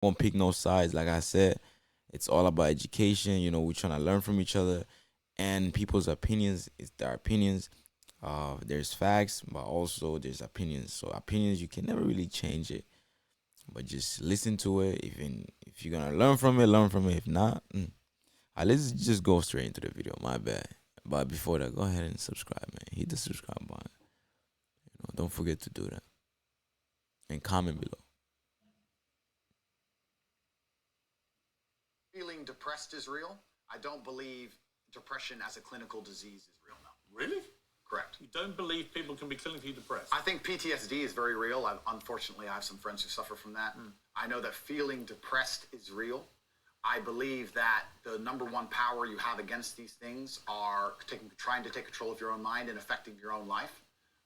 won't pick no sides. Like I said, it's all about education. We're trying to learn from each other, and people's opinions is their opinions. There's facts, but also there's opinions. So opinions, you can never really change it, but just listen to it. Even if you're gonna learn from it, learn from it. If not, let's just go straight into the video. My bad. But before that, go ahead and subscribe, man. Hit the subscribe button. Don't forget to do that, and comment below. Feeling depressed is real. I don't believe depression as a clinical disease is real now. Really? Correct. You don't believe people can be clinically depressed? I think PTSD is very real. Unfortunately, I have some friends who suffer from that. I know that feeling depressed is real. I believe that the number one power you have against these things are trying to take control of your own mind and affecting your own life.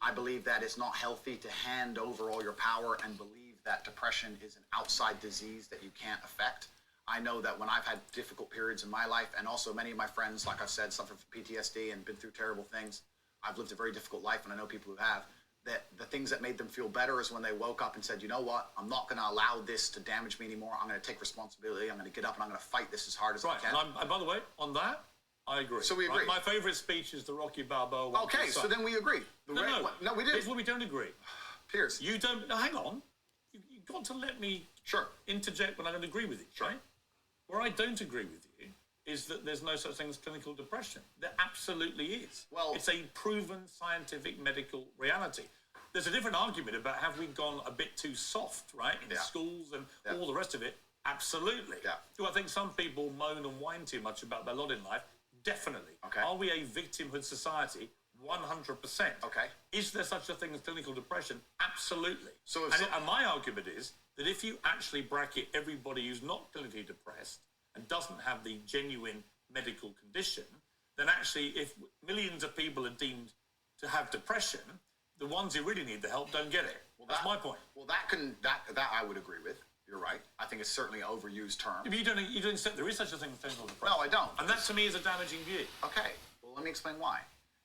I believe that it's not healthy to hand over all your power and believe that depression is an outside disease that you can't affect. I know that when I've had difficult periods in my life, and also many of my friends, like I've said, suffer from PTSD and been through terrible things. I've lived a very difficult life, and I know people who have, that the things that made them feel better is when they woke up and said, you know what, I'm not going to allow this to damage me anymore. I'm going to take responsibility. I'm going to get up and I'm going to fight this as hard as I can. And by the way, on that, I agree. So we agree. My favourite speech is the Rocky Balboa one. Okay, so then we agree. No, we didn't. Here's where we don't agree. Piers. You don't... No, hang on. You've got to let me interject when I don't agree with you, right? Where I don't agree with you is that there's no such thing as clinical depression. There absolutely is. Well, it's a proven scientific medical reality. There's a different argument about have we gone a bit too soft, right, in schools and all the rest of it. Absolutely. Do I think some people moan and whine too much about their lot in life? Definitely. Okay. Are we a victimhood society? 100%. Okay. Is there such a thing as clinical depression? Absolutely. And my argument is that if you actually bracket everybody who's not clinically depressed and doesn't have the genuine medical condition, then actually if millions of people are deemed to have depression, the ones who really need the help don't get it. Well, that's my point. Well, that I would agree with. You're right. I think it's certainly an overused term. But you don't accept there is such a thing as clinical depression. No, I don't. And that to me is a damaging view. Okay. Well, let me explain why.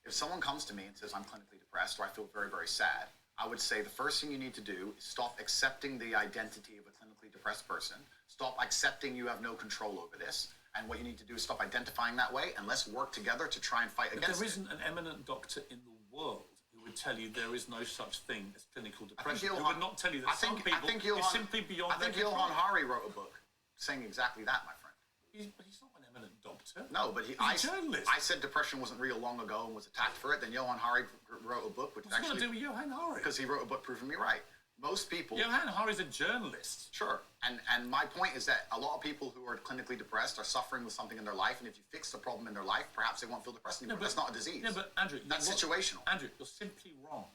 If someone comes to me and says, I'm clinically depressed or I feel very, very sad, I would say the first thing you need to do is stop accepting the identity of a clinically depressed person. Stop accepting you have no control over this. And what you need to do is stop identifying that way, and let's work together to try and fight against it. There isn't an eminent doctor in the world who would tell you there is no such thing as clinical depression. Who would not tell you that some people it's simply beyond their control. Johann Hari wrote a book saying exactly that, my friend. He's not an eminent doctor. No, but he's a journalist. I said depression wasn't real long ago and was attacked for it. Then Johann Hari wrote a book, which What's it got to do with Johann Hari? Because he wrote a book proving me right. Most people... Johann Hari's a journalist. Sure. And my point is that a lot of people who are clinically depressed are suffering with something in their life, and if you fix the problem in their life, perhaps they won't feel depressed anymore. That's not a disease. Yeah, but Andrew... That's situational. Andrew, you're simply wrong.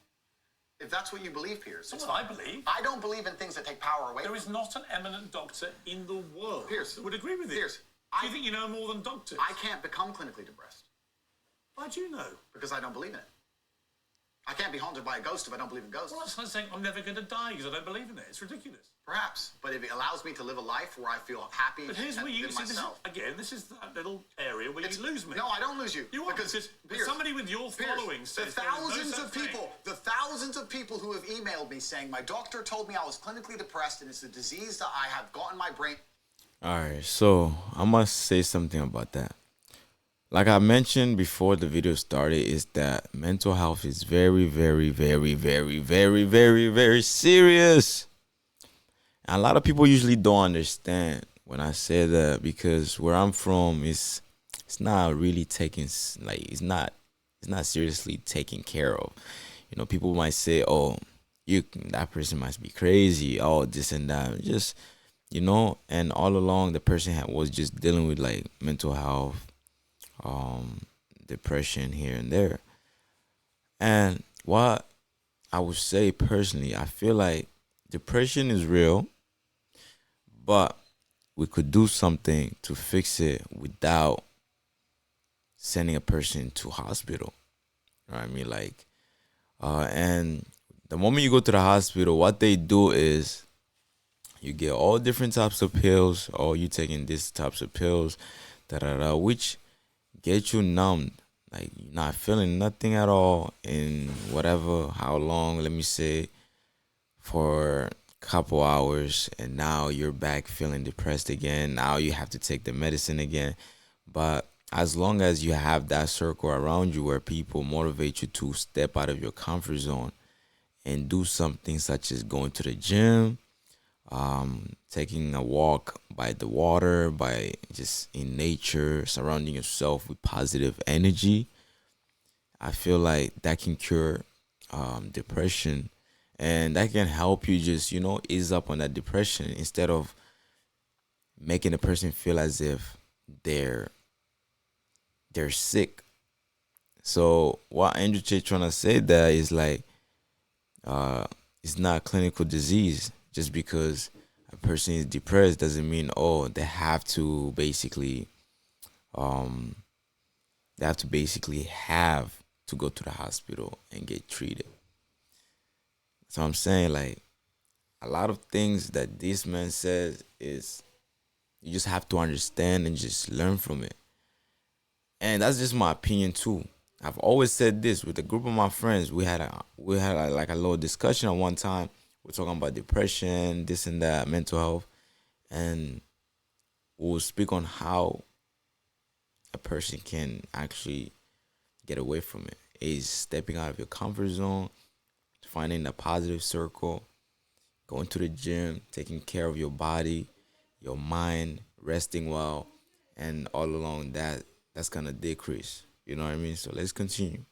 If that's what you believe, Piers. That's what I believe. I don't believe in things that take power away. There is not an eminent doctor in the world Piers, that would agree with you. Piers, do you think you know more than doctors? I can't become clinically depressed. Why do you know? Because I don't believe in it. I can't be haunted by a ghost if I don't believe in ghosts. Well, that's like saying I'm never going to die because I don't believe in it. It's ridiculous. Perhaps, but if it allows me to live a life where I feel happy but here's where you see myself. This is that little area where you lose me. No, I don't lose you. You are, because somebody with your following says the thousands of people who have emailed me saying my doctor told me I was clinically depressed and it's a disease that I have got in my brain. All right, so I must say something about that. Like I mentioned before the video started, is that mental health is very, very, very, very, very, very, very serious. And a lot of people usually don't understand when I say that, because where I'm from is it's not really taken, like it's not seriously taken care of. People might say, "Oh, that person must be crazy," oh, this and that, just and all along the person was just dealing with like mental health, depression here and there. And what I would say personally, I feel like depression is real, but we could do something to fix it without sending a person to hospital. You know what I mean? Like, and the moment you go to the hospital, what they do is you get all different types of pills, or you taking these types of pills, which get you numbed. Like, you're not feeling nothing at all in how long, let me say, for couple hours, and now you're back feeling depressed again. Now you have to take the medicine again. But as long as you have that circle around you where people motivate you to step out of your comfort zone and do something such as going to the gym, taking a walk by the water, by just in nature, surrounding yourself with positive energy, I feel like that can cure depression, and that can help you just, ease up on that depression instead of making the person feel as if they're they're sick. So what Andrew Tate trying to say there is like, uh, it's not a clinical disease. Just because a person is depressed doesn't mean, oh, um they have to basically have to go to the hospital and get treated. So I'm saying, like, a lot of things that this man says is, you just have to understand and just learn from it. And that's just my opinion too. I've always said this with a group of my friends. Like a little discussion at one time. We're talking about depression, this and that, mental health, and we'll speak on how a person can actually get away from it. Is stepping out of your comfort zone, finding a positive circle, going to the gym, taking care of your body, your mind, resting well, and all along that's gonna decrease. You know what I mean? So let's continue.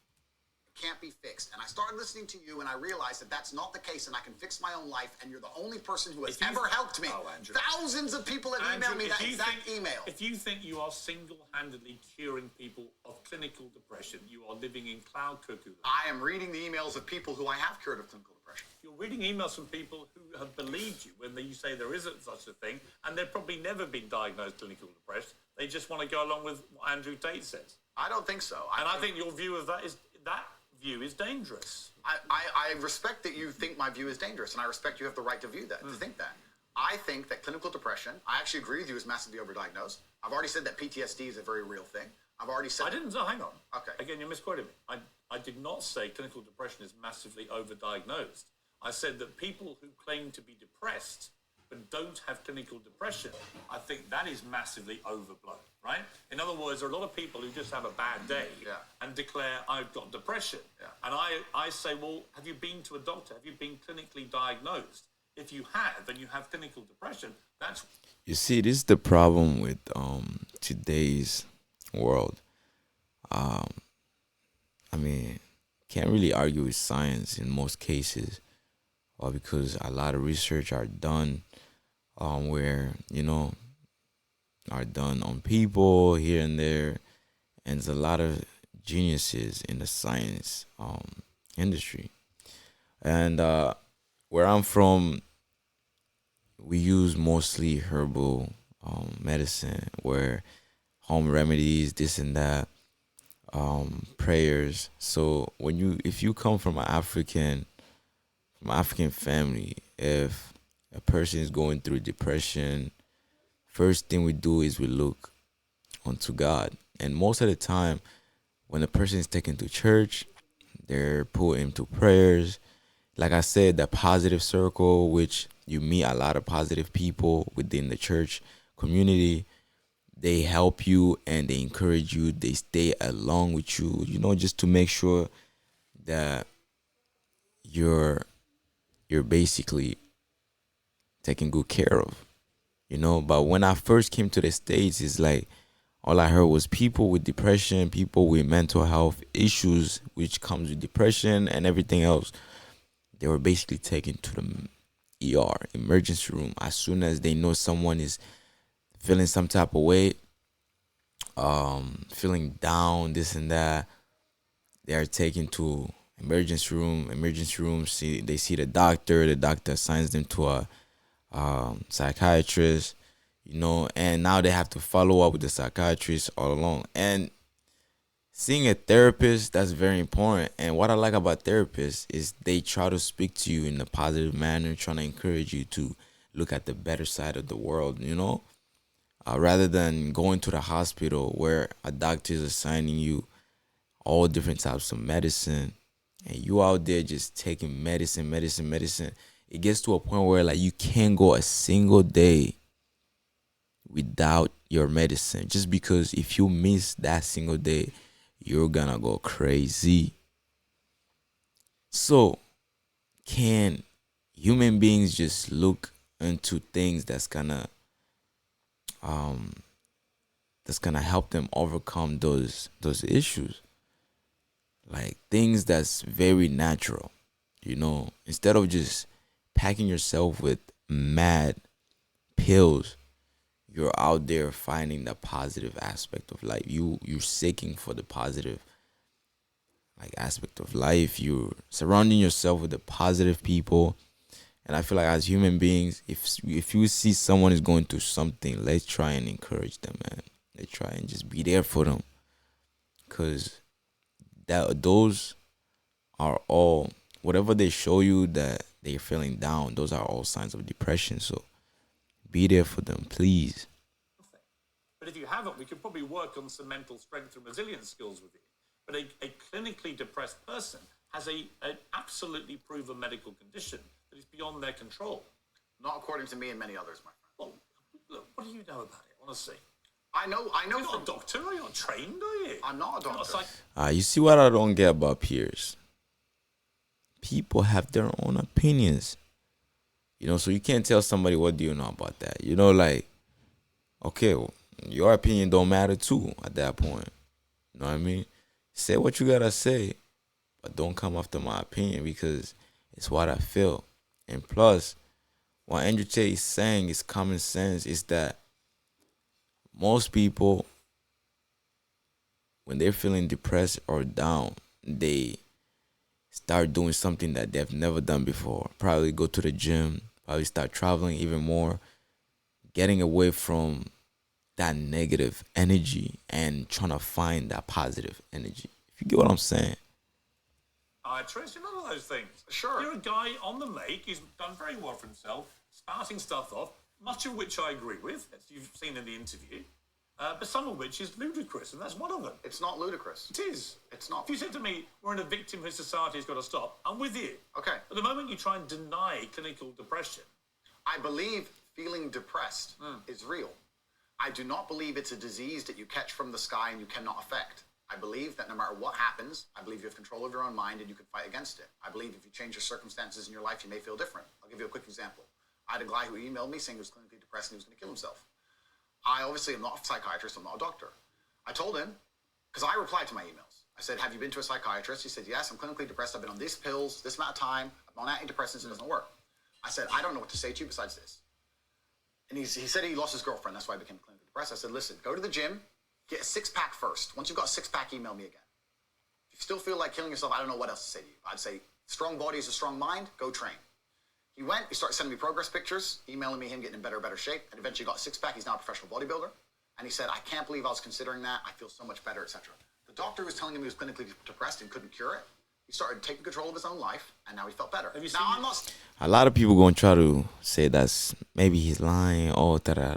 Can't be fixed. And I started listening to you, and I realized that that's not the case, and I can fix my own life, and you're the only person who has ever helped me. Andrew. Thousands of people have emailed me that exact email. If you think you are single-handedly curing people of clinical depression, you are living in cloud cuckoo. I am reading the emails of people who I have cured of clinical depression. You're reading emails from people who have believed you when you say there isn't such a thing, and they've probably never been diagnosed clinical depressed. They just want to go along with what Andrew Tate says. I don't think so. I think your view of that view is dangerous. I respect that you think my view is dangerous, and I respect you have the right to view that, to think that. I think that clinical depression, I actually agree with you, is massively overdiagnosed. I've already said that PTSD is a very real thing. I've already said... hang on. Okay. Again, you're misquoting me. I did not say clinical depression is massively overdiagnosed. I said that people who claim to be depressed but don't have clinical depression, I think that is massively overblown, right? In other words, there are a lot of people who just have a bad day and declare, I've got depression. Yeah. And I say, well, have you been to a doctor? Have you been clinically diagnosed? If you have, and you have clinical depression, that's... You see, this is the problem with today's world. I mean, can't really argue with science in most cases, because a lot of research are done where, are done on people here and there, and there's a lot of geniuses in the science industry. And where I'm from, we use mostly herbal medicine, where home remedies, this and that, prayers. So if you come from African family, if a person is going through depression, first thing we do is we look unto God. And most of the time, when a person is taken to church, they're put into prayers. Like I said, the positive circle, which you meet a lot of positive people within the church community, they help you and they encourage you. They stay along with you, just to make sure that you're basically taken good care of, But when I first came to the States, it's like all I heard was people with depression, people with mental health issues, which comes with depression and everything else. They were basically taken to the ER, emergency room, as soon as they know someone is feeling some type of way, feeling down, this and that. They are taken to emergency room. They see the doctor assigns them to a psychiatrist, and now they have to follow up with the psychiatrist all along. And seeing a therapist, that's very important. And what I like about therapists is they try to speak to you in a positive manner, trying to encourage you to look at the better side of the world, rather than going to the hospital where a doctor is assigning you all different types of medicine, and you out there just taking medicine. it gets to a point where like you can't go a single day without your medicine, just because if you miss that single day, you're gonna go crazy. So, can human beings just look into things um that's gonna help them overcome those issues, like things that's very natural, instead of just packing yourself with mad pills. You're out there finding the positive aspect of life. You're seeking for the positive like aspect of life. You're surrounding yourself with the positive people. And I feel like as human beings, if you see someone is going through something, let's try and encourage them, man. Let's try and just be there for them, cause those are all, whatever they show you that they're feeling down. Those are all signs of depression. So be there for them, please. But if you haven't, we could probably work on some mental strength and resilience skills with you. But a clinically depressed person has an absolutely proven medical condition that is beyond their control. Not according to me and many others, my friend. Well, look, what do you know about it, honestly? I know. You're not a doctor, are you? Not trained, are you? I'm not a doctor. You see what I don't get about Piers? People have their own opinions. So you can't tell somebody, what do you know about that? Like, okay, well, your opinion don't matter too at that point. You know what I mean? Say what you gotta say, but don't come after my opinion, because it's what I feel. And plus, what Andrew Tate is saying is common sense, is that most people, when they're feeling depressed or down, they start doing something that they've never done before. Probably go to the gym, probably start traveling even more, getting away from that negative energy and trying to find that positive energy. If you get what I'm saying. Trish, you're none of those things. Sure. You're a guy on the make. He's done very well for himself, starting stuff off, much of which I agree with, as you've seen in the interview, but some of which is ludicrous, and that's one of them. It's not ludicrous. It is. It's not. If you said to me, we're in a victimhood society, it's got to stop, I'm with you. Okay. But the moment you try and deny clinical depression... I believe feeling depressed is real. I do not believe it's a disease that you catch from the sky and you cannot affect. I believe that no matter what happens, I believe you have control of your own mind and you can fight against it. I believe if you change your circumstances in your life, you may feel different. I'll give you a quick example. I had a guy who emailed me saying he was clinically depressed and he was going to kill himself. I obviously am not a psychiatrist, I'm not a doctor. I told him, because I replied to my emails. I said, have you been to a psychiatrist? He said, yes, I'm clinically depressed. I've been on these pills, this amount of time. I'm on antidepressants, it doesn't work. I said, I don't know what to say to you besides this. And he said he lost his girlfriend. That's why he became clinically depressed. I said, listen, go to the gym, get a six-pack first. Once you've got a six-pack, email me again. If you still feel like killing yourself, I don't know what else to say to you. I'd say, strong body is a strong mind, go train. He went, he started sending me progress pictures, emailing me him getting in better shape, and eventually got a six-pack. He's now a professional bodybuilder. And he said, I can't believe I was considering that. I feel so much better, etc. The doctor was telling him he was clinically depressed and couldn't cure it. He started taking control of his own life, and now he felt better. A lot of people gonna try to say that's maybe he's lying or da.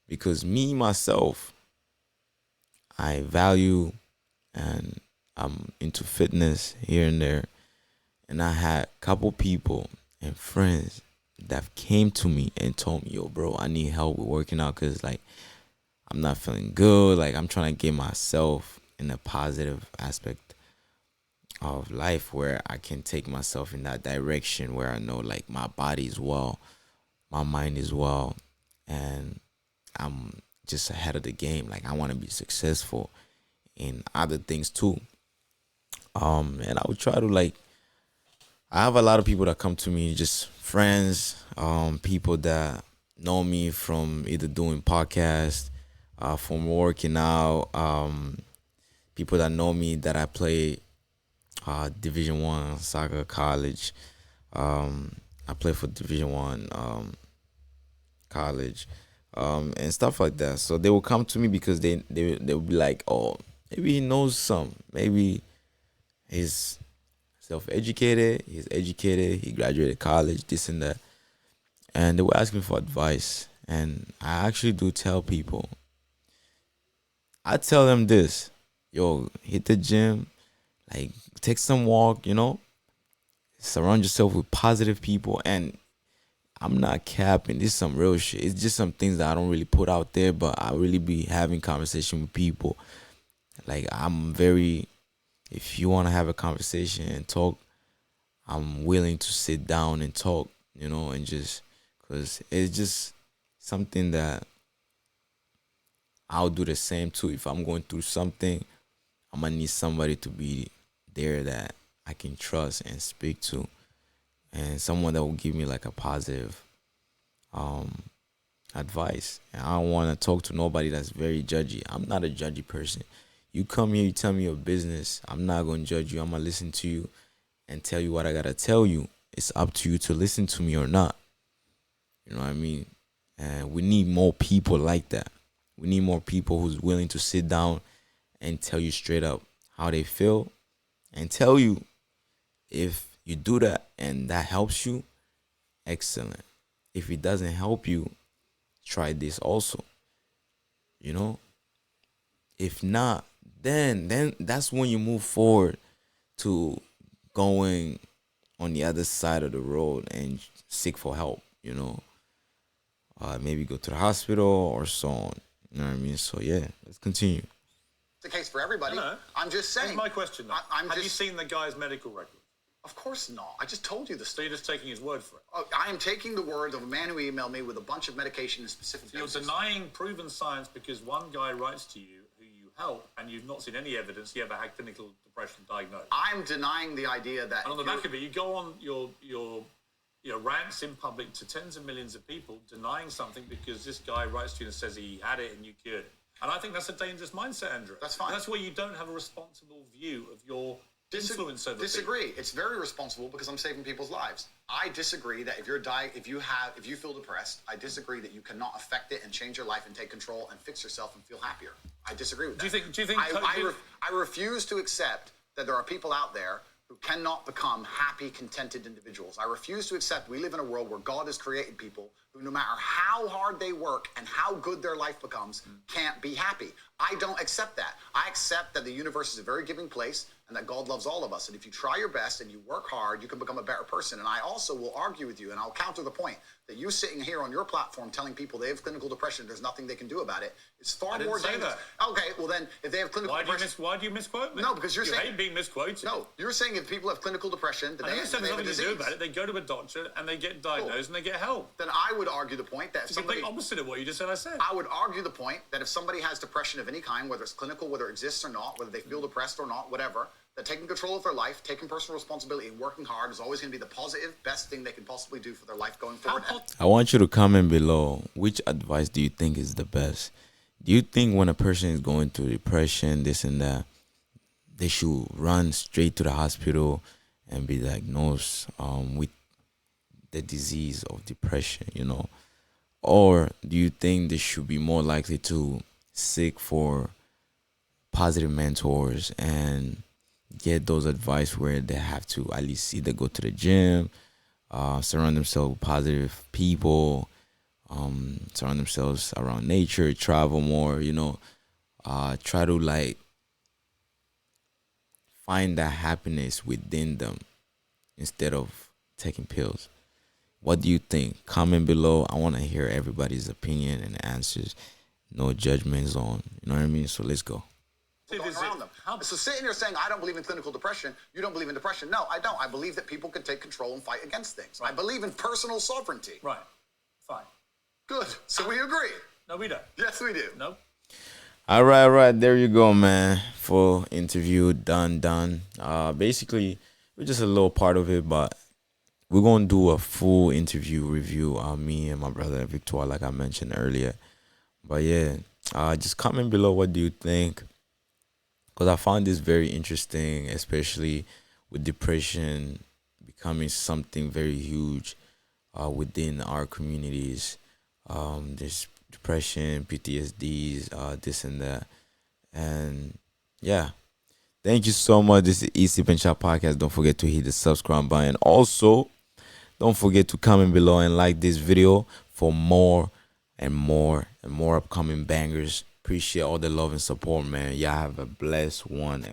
Because me myself, I value and I'm into fitness here and there, and I had a couple people and friends that came to me and told me, yo, bro, I need help with working out because like I'm not feeling good. Like I'm trying to get myself in a positive aspect of life where I can take myself in that direction where I know like my body is well, my mind is well, and I'm just ahead of the game. Like I want to be successful in other things too. And I would try to like, I have a lot of people that come to me, just friends, people that know me from either doing podcasts, from working out, people that know me that I play Division One soccer college. I play for Division One college, and stuff like that. So they will come to me because they will be like, oh, maybe he knows some. Maybe he's self-educated. He's educated. He graduated college. This and that, and they will ask me for advice. And I actually do tell people. I tell them this, yo, hit the gym, like take some walk, surround yourself with positive people. And I'm not capping. This is some real shit. It's just some things that I don't really put out there, but I really be having conversation with people. Like, I'm very, if you want to have a conversation and talk, I'm willing to sit down and talk, and just, because it's just something that I'll do the same too. If I'm going through something, I'm gonna need somebody to be there that I can trust and speak to, and someone that will give me like a positive um advice. And I don't want to talk to nobody that's very judgy. I'm not a judgy person. You come here, you tell me your business. I'm not gonna judge you. I'm gonna listen to you and tell you what I gotta tell you. It's up to you to listen to me or not. You know what I mean? And we need more people like that. We need more people who's willing to sit down and tell you straight up how they feel, and tell you if you do that and that helps you, excellent. If it doesn't help you, try this also. You know? If not, then that's when you move forward to going on the other side of the road and seek for help, maybe go to the hospital or so on. You know what I mean? So yeah, let's continue. The case for everybody. No. I'm just saying. Here's my question, though. Have you seen the guy's medical record? Of course not. I just told you the So story. you're just taking his word for it? I am taking the word of a man who emailed me with a bunch of medication and specific So you're doses. denying proven science because one guy writes to you who you help, and you've not seen any evidence he ever had clinical depression diagnosed. I'm denying the idea that... And on the back of it, you go on your rants in public to tens of millions of people denying something because this guy writes to you and says he had it and you cured it. And I think that's a dangerous mindset, Andrew. That's fine. And that's where you don't have a responsible view of your influence over Disagree. people. It's very responsible because I'm saving people's lives. I disagree that if you feel depressed, I disagree that you cannot affect it and change your life and take control and fix yourself and feel happier. I disagree with that. Do you think I refuse to accept that there are people out there who cannot become happy, contented individuals. I refuse to accept we live in a world where God has created people who, no matter how hard they work and how good their life becomes, can't be happy. I don't accept that. I accept that the universe is a very giving place and that God loves all of us. And if you try your best and you work hard, you can become a better person. And I also will argue with you, and I'll counter the point that you sitting here on your platform telling people they have clinical depression, there's nothing they can do about it. It's far more dangerous. Okay, well then, if they have clinical depression... Why do you misquote me? No, because you're saying... You hate being misquoted. No, you're saying if people have clinical depression, that they have a nothing disease. to do about it. They go to a doctor and they get diagnosed and they get help. Then I would argue the point that if It's the complete opposite of what you just said. I would argue the point that if somebody has depression of any kind, whether it's clinical, whether it exists or not, whether they feel depressed or not, whatever, that taking control of their life, taking personal responsibility, and working hard is always going to be the positive, best thing they can possibly do for their life going forward. I want you to comment below. Which advice do you think is the best? Do you think when a person is going through depression, this and that, they should run straight to the hospital and be diagnosed with the disease of depression, Or do you think they should be more likely to seek for positive mentors and get those advice where they have to at least either go to the gym, surround themselves with positive people, surround themselves around nature, travel more, try to find that happiness within them instead of taking pills? What do you think? Comment below. I want to hear everybody's opinion and answers. No judgment zone. You know what I mean? So let's go. Going around them. So sitting here saying I don't believe in clinical depression, you don't believe in depression. No, I don't. I believe that people can take control and fight against things. Right. I believe in personal sovereignty. Right. Fine. Good. So we agree. No, we don't. Yes, we do. No. All right. There you go, man. Full interview done. Basically, we're just a little part of it, but we're going to do a full interview review. Me and my brother Victor, like I mentioned earlier. But yeah, just comment below. What do you think? Because I found this very interesting, especially with depression becoming something very huge within our communities. There's depression, PTSDs, this and that. And yeah, thank you so much. This is East Sip and Chat Podcast. Don't forget to hit the subscribe button. Also, don't forget to comment below and like this video for more and more upcoming bangers. Appreciate all the love and support, man. Y'all have a blessed one.